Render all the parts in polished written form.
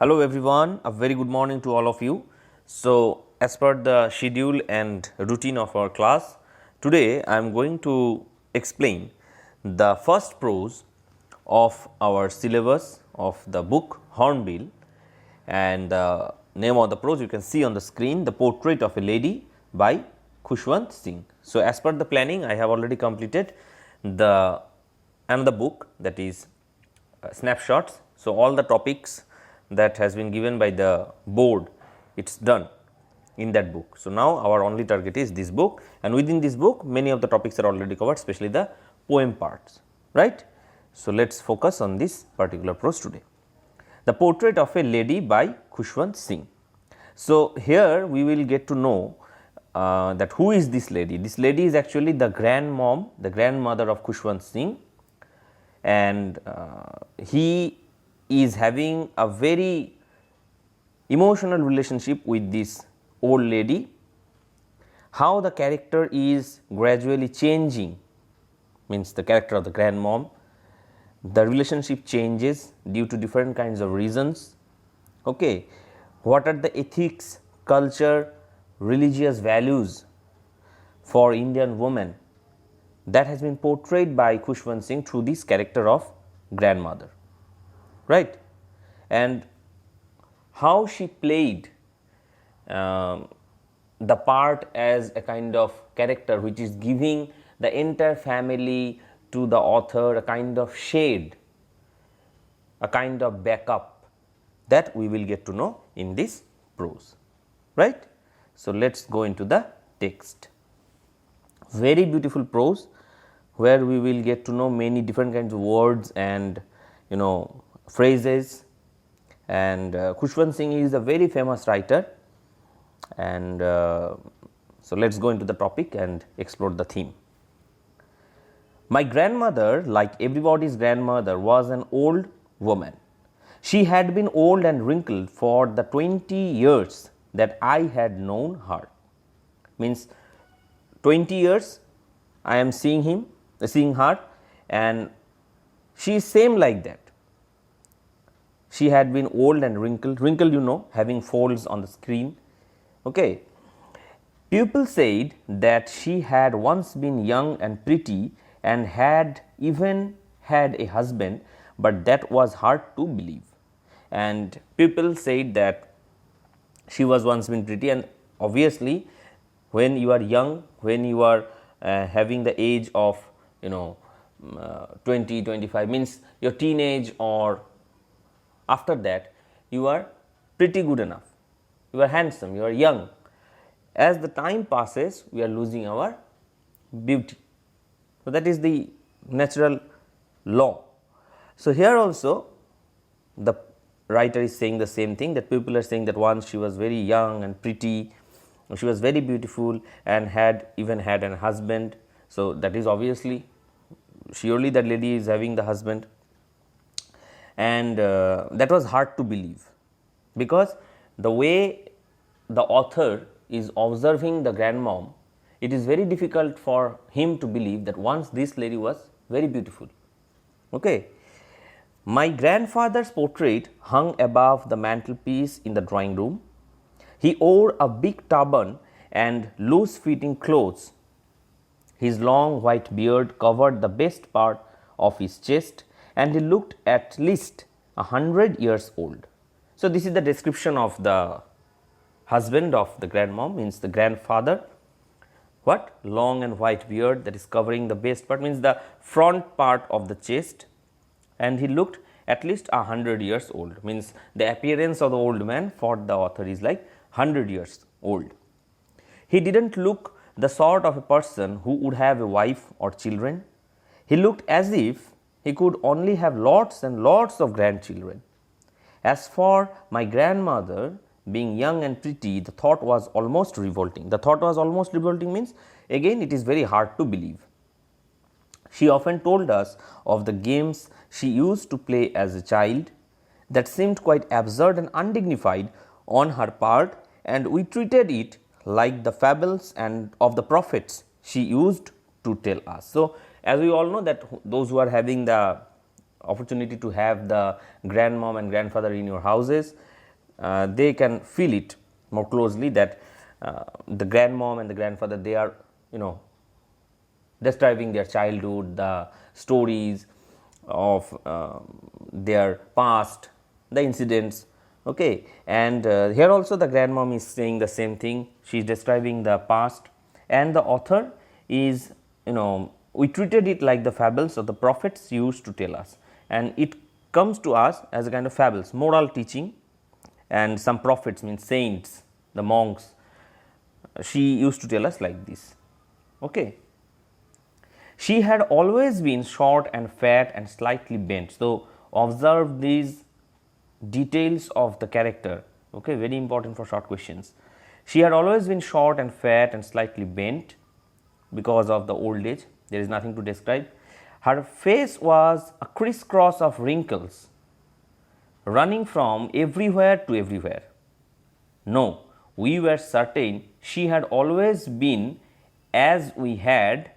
Hello everyone, a very good morning to all of you. So, as per the schedule and routine of our class, today I am going to explain the first prose of our syllabus of the book Hornbill, and the name of the prose you can see on the screen, The Portrait of a Lady by Khushwant Singh. So, as per the planning, I have already completed the another book, that is snapshots. So, all the topics that has been given by the board, it is done in that book. So, now our only target is this book, and within this book many of the topics are already covered, especially the poem parts, right. So, let us focus on this particular prose today. The Portrait of a Lady by Khushwant Singh. So, here we will get to know that who is this lady. This lady is actually the grandmom, the grandmother of Khushwant Singh, and he is having a very emotional relationship with this old lady. How the character is gradually changing, means the character of the grandmom, the relationship changes due to different kinds of reasons. Okay. What are the ethics, culture, religious values for Indian women, that has been portrayed by Khushwant Singh through this character of grandmother, right, and how she played the part as a kind of character which is giving the entire family to the author a kind of shade, a kind of backup, that we will get to know in this prose, right. So, let us go into the text. Very beautiful prose where we will get to know many different kinds of words and phrases, and Khushwant Singh is a very famous writer, and so let us go into the topic and explore the theme. My grandmother, like everybody's grandmother, was an old woman. She had been old and wrinkled for the 20 years that I had known her. Means 20 years I am seeing her, and she is same like that. She had been old and wrinkled, having folds on the screen. Okay. People said that she had once been young and pretty and had even had a husband, but that was hard to believe. And people said that she was once been pretty, and obviously when you are young, when you are having the age of 20, 25, means your teenage, or after that you are pretty good enough, you are handsome, you are young. As the time passes, we are losing our beauty. So, that is the natural law. So, here also the writer is saying the same thing, that people are saying that once she was very young and pretty, she was very beautiful and had even had an husband. So, that is obviously, surely that lady is having the husband, and that was hard to believe, because the way the author is observing the grandmom, it is very difficult for him to believe that once this lady was very beautiful. Okay. My grandfather's portrait hung above the mantelpiece in the drawing room. He wore a big turban and loose fitting clothes. His long white beard covered the best part of his chest, and he looked at least 100 years old. So, this is the description of the husband of the grandmom, means the grandfather. What? Long and white beard that is covering the best part, means the front part of the chest, and he looked at least 100 years old, means the appearance of the old man for the author is like 100 years old. He did not look the sort of a person who would have a wife or children. He looked as if he could only have lots and lots of grandchildren. As for my grandmother being young and pretty, the thought was almost revolting. The thought was almost revolting means, again it is very hard to believe. She often told us of the games she used to play as a child that seemed quite absurd and undignified on her part, and we treated it like the fables and of the prophets she used to tell us. So, as we all know that those who are having the opportunity to have the grandmom and grandfather in your houses, they can feel it more closely that the grandmom and the grandfather, they are describing their childhood, the stories of their past, the incidents. Okay, and here also the grandmom is saying the same thing. She is describing the past, and the author is, we treated it like the fables of the prophets used to tell us, and it comes to us as a kind of fables, moral teaching. And some prophets means saints, the monks, she used to tell us like this. Okay. She had always been short and fat and slightly bent. So, observe these details of the character, okay, very important for short questions. She had always been short and fat and slightly bent because of the old age, there is nothing to describe. Her face was a crisscross of wrinkles running from everywhere to everywhere. No, we were certain she had always been as we had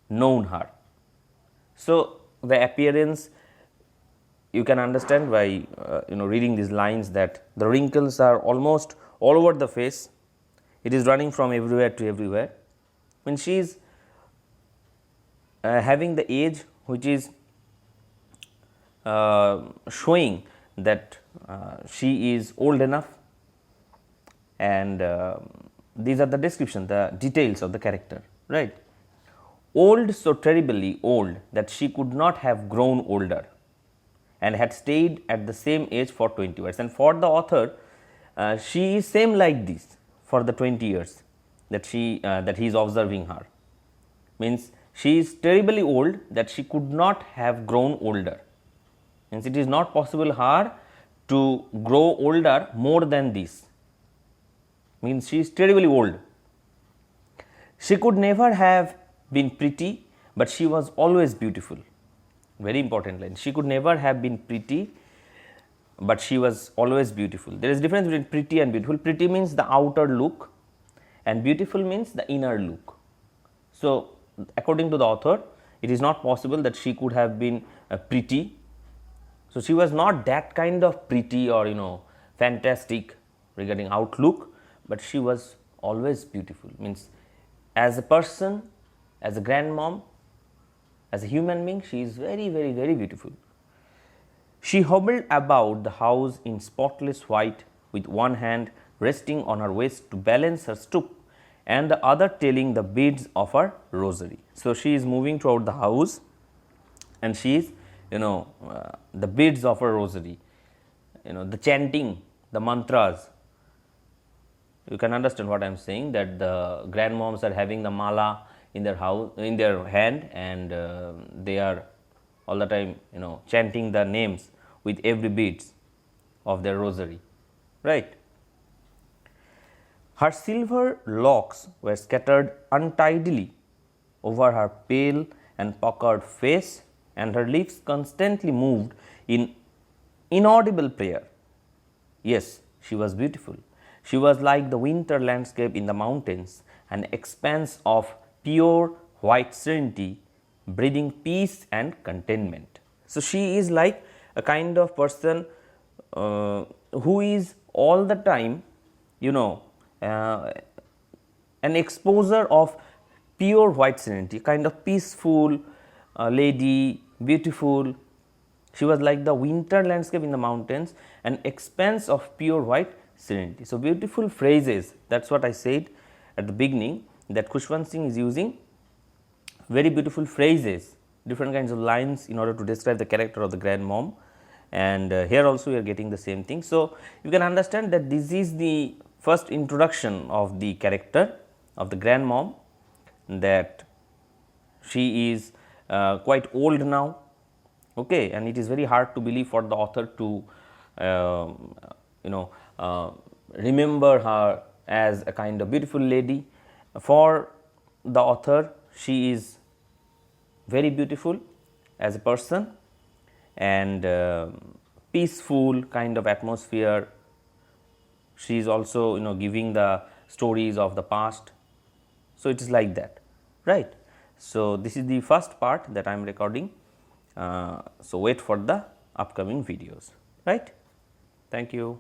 known her. So, the appearance, you can understand by reading these lines that the wrinkles are almost all over the face. It is running from everywhere to everywhere. When she is having the age which is showing that she is old enough, and these are the description, the details of the character, right. Old, so terribly old that she could not have grown older, and had stayed at the same age for 20 years. And for the author, she is same like this for the 20 years that he is observing her. Means she is terribly old that she could not have grown older. Means it is not possible her to grow older more than this. Means she is terribly old. She could never have been pretty, but she was always beautiful. Very important line. She could never have been pretty, but she was always beautiful. There is difference between pretty and beautiful. Pretty means the outer look, and beautiful means the inner look. So, according to the author, it is not possible that she could have been pretty. So, she was not that kind of pretty or fantastic regarding outlook, but she was always beautiful. Means as a person, as a grandmom, as a human being, she is very, very, very beautiful. She hobbled about the house in spotless white, with one hand resting on her waist to balance her stoop, and the other telling the beads of her rosary. So, she is moving toward the house, and she is the beads of her rosary, the chanting, the mantras. You can understand what I am saying, that the grandmoms are having the mala in their house, in their hand, and they are all the time chanting the names with every beads of their rosary, right. Her silver locks were scattered untidily over her pale and puckered face, and her lips constantly moved in inaudible prayer. Yes, she was beautiful. She was like the winter landscape in the mountains, an expanse of pure white serenity, breathing peace and contentment. So, she is like a kind of person who is all the time an exposer of pure white serenity, kind of peaceful lady, beautiful. She was like the winter landscape in the mountains, an expanse of pure white serenity. So, beautiful phrases, that is what I said at the beginning, that Khushwant Singh is using very beautiful phrases, different kinds of lines in order to describe the character of the grandmom, and here also we are getting the same thing. So, you can understand that this is the first introduction of the character of the grandmom, that she is quite old now, okay, and it is very hard to believe for the author to remember her as a kind of beautiful lady. For the author, she is very beautiful as a person, and peaceful kind of atmosphere. She is also giving the stories of the past. So, it is like that, right. So, this is the first part that I am recording, So, wait for the upcoming videos, right. Thank you.